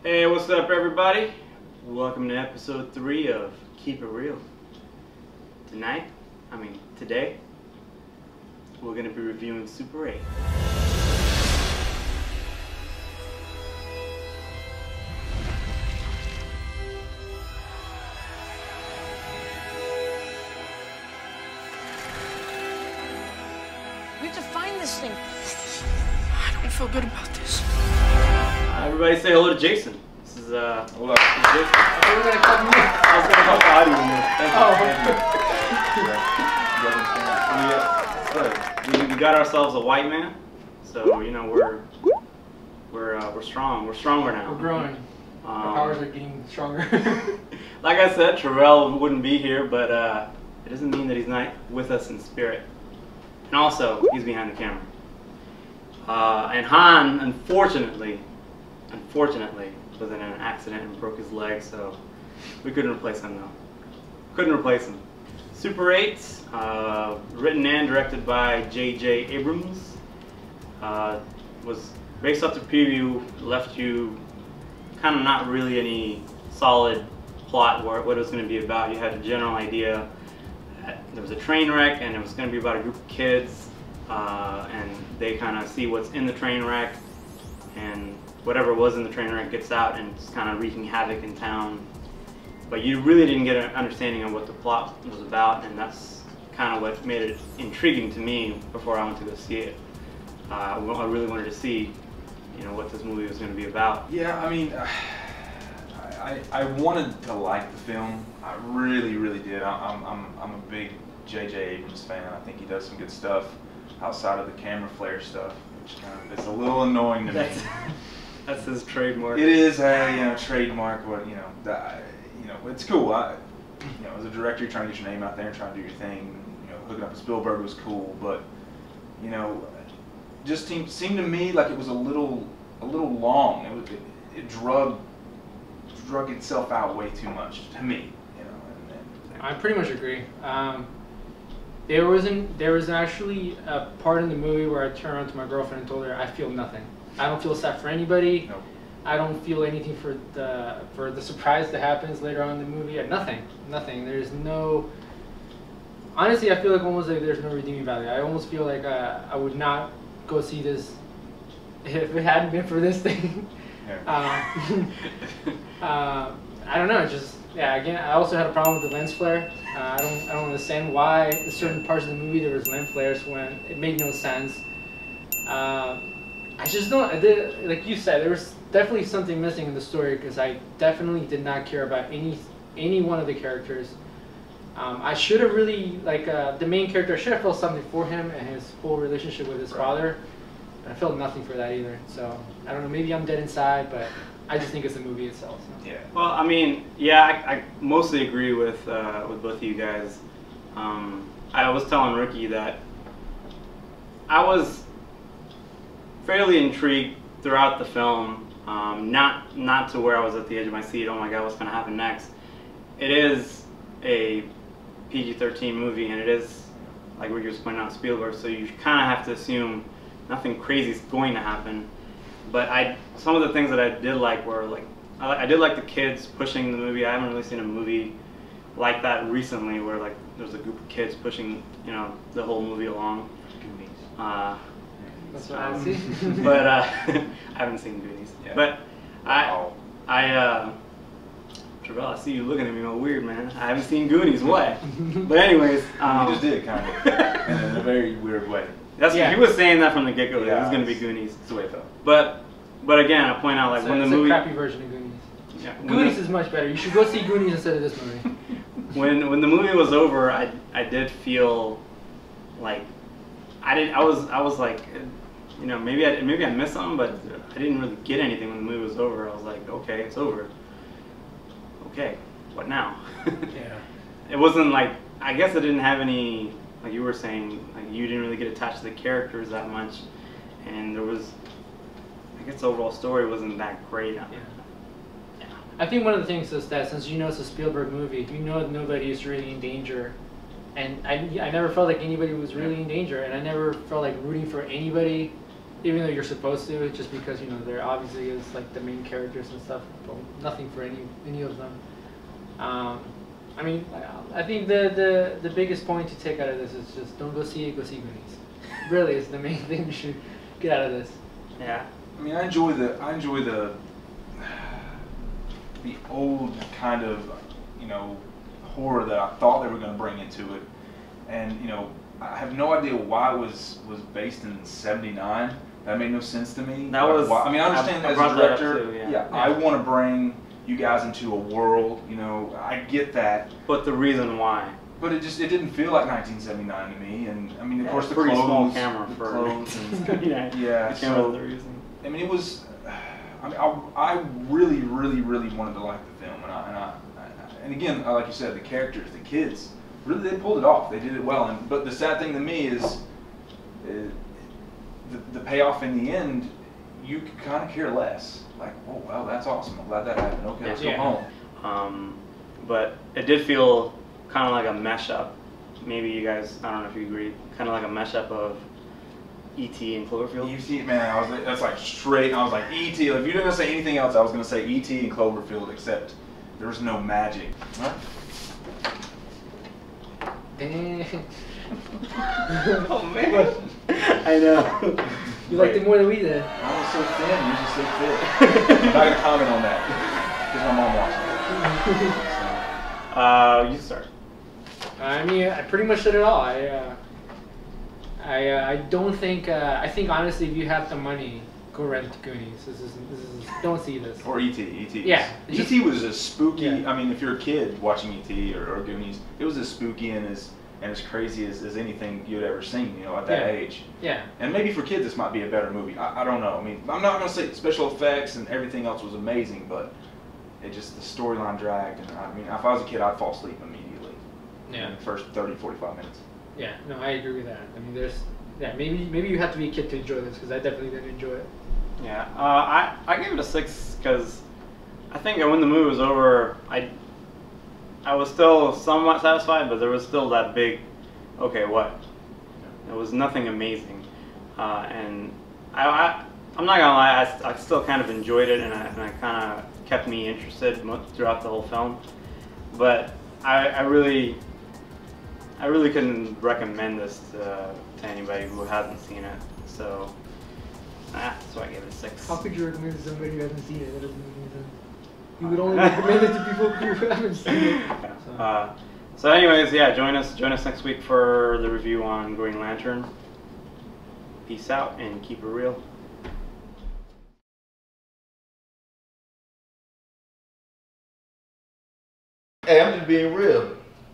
Hey, what's up, everybody? Welcome to episode 3 of Keep It Real. Today, we're going to be reviewing Super 8. We have to find this thing. I don't feel good about this. Everybody say hello to Jason. This is, Hold up. Jason. I was gonna call audio. We got ourselves a white man, so you know we're strong. We're stronger now. We're growing. Our powers are getting stronger. Like I said, Terrell wouldn't be here, but it doesn't mean that he's not with us in spirit. And also, he's behind the camera. And Han, unfortunately, was in an accident and broke his leg, so we couldn't replace him though. Couldn't replace him. Super 8, written and directed by J.J. Abrams, was based off the preview, left you kind of not really any solid plot what it was going to be about. You had a general idea that there was a train wreck and it was going to be about a group of kids, and they kind of see what's in the train wreck, and whatever was in the train wreck gets out and it's kind of wreaking havoc in town. But you really didn't get an understanding of what the plot was about, and that's kind of what made it intriguing to me before I went to go see it. I really wanted to see, you know, what this movie was going to be about. Yeah, I mean, I wanted to like the film. I really did. I'm a big J.J. Abrams fan. I think he does some good stuff outside of the camera flare stuff, which kind of is a little annoying to me. That's his trademark. It is a trademark. What it's cool. As a director, you're trying to get your name out there and trying to do your thing. Hooking up with Spielberg was cool, but just seemed to me like it was a little long. It drug itself out way too much to me. I pretty much agree. There was actually a part in the movie where I turned around to my girlfriend and told her I feel nothing. I don't feel sad for anybody. Nope. I don't feel anything for the surprise that happens later on in the movie. Nothing. There's no. Honestly, I feel like almost like there's no redeeming value. I almost feel like I would not go see this if it hadn't been for this thing. Yeah. I don't know. It's just Again, I also had a problem with the lens flare. I don't understand why in certain parts of the movie there was lens flares when it made no sense. I just don't. Like you said, there was definitely something missing in the story because I definitely did not care about any one of the characters. I should have really the main character. I should have felt something for him and his whole relationship with his father. But I felt nothing for that either. So I don't know. Maybe I'm dead inside, but I just think it's the movie itself. So. Yeah. Well, I mean, yeah, I mostly agree with both of you guys. I was telling Ricky that I was fairly intrigued throughout the film. Not to where I was at the edge of my seat. Oh my God, what's going to happen next? It is a PG-13 movie, and it is, like Ricky was pointing out, Spielberg. So you kind of have to assume nothing crazy is going to happen. But some of the things that I did like were I did like the kids pushing the movie. I haven't really seen a movie like that recently where there's a group of kids pushing the whole movie along. Goonies. That's what I see. But I haven't seen Goonies. Yeah. But Terrell, I see you looking at me all weird, man. I haven't seen Goonies. What? But anyways, you just did kind of in a very weird way. He was saying that from the get-go. Yeah, it was going to be Goonies. That's the way it felt. But again, I point out when the movie. It's a crappy version of Goonies. Yeah, Goonies is much better. You should go see Goonies instead of this movie. When the movie was over, I did feel like I was like, maybe I missed something, but I didn't really get anything when the movie was over. I was like, okay, it's over. Okay, what now? Yeah. It wasn't like, I guess I didn't have any, like you were saying, like you didn't really get attached to the characters that much, and there was, I guess the overall story wasn't that great. Yeah. I think one of the things is that since it's a Spielberg movie, nobody is really in danger, and I never felt like anybody was really in danger, and I never felt like rooting for anybody even though you're supposed to, just because you know there obviously is like the main characters and stuff. But nothing for any of them. I mean, I think the biggest point to take out of this is just don't go see it. Go see Goonies. Really, is the main thing you should get out of this. Yeah. I mean, I enjoy the old kind of, you know, horror that I thought they were going to bring into it, and you know, I have no idea why it was based in '79. That made no sense to me. That was. I mean, I understand as a director. Too, yeah, I want to bring you guys into a world. You know, I get that. But the reason why. But it didn't feel like 1979 to me, and I mean, of course, the pretty clothes, small camera the for clothes, and, yeah. So the reason. I mean, it was. I mean, I really wanted to like the film, and again, like you said, the characters, the kids, really they pulled it off. They did it well. But the sad thing to me is, the payoff in the end. You could kind of care less. Like, oh well, that's awesome. I'm glad that happened. Okay, let's go home. But it did feel kind of like a mashup. Maybe you guys, I don't know if you agree, kind of like a mashup of E.T. and Cloverfield. E.T. man, that's like straight. I was like E.T. If you didn't say anything else, I was gonna say E.T. and Cloverfield, except there was no magic. What? Oh man, I know. You liked it more than we did. I was so thin. You're just so fit. I'm not gonna comment on that because my mom watched it. You start. I mean, I pretty much said it all. I don't think. I think honestly, if you have the money, go rent Goonies. This is don't see this. Or E.T. E.T. Yeah. E.T. was as spooky. Yeah. I mean, if you're a kid watching E.T. or Goonies, it was as spooky and as crazy as anything you'd ever seen. You know, at that age. Yeah. And maybe for kids, this might be a better movie. I don't know. I mean, I'm not gonna say special effects and everything else was amazing, but it just the storyline dragged. And I mean, if I was a kid, I'd fall asleep immediately. Yeah. In the first 30-45 minutes. Yeah. No, I agree with that. I mean, maybe you have to be a kid to enjoy this because I definitely didn't enjoy it. Yeah. I gave it a 6 because I think when the movie was over, I was still somewhat satisfied, but there was still that big, okay, what? It was nothing amazing, and I'm not gonna lie, I still kind of enjoyed it, and I kind of kept me interested throughout the whole film, but I really couldn't recommend this to anybody who hasn't seen it, so I gave it a 6. How could you recommend it to somebody who hasn't seen it? That doesn't make any sense. You would only recommend it to people who haven't seen it. So anyways, yeah, join us next week for the review on Green Lantern. Peace out and keep it real. Hey, I'm just being real.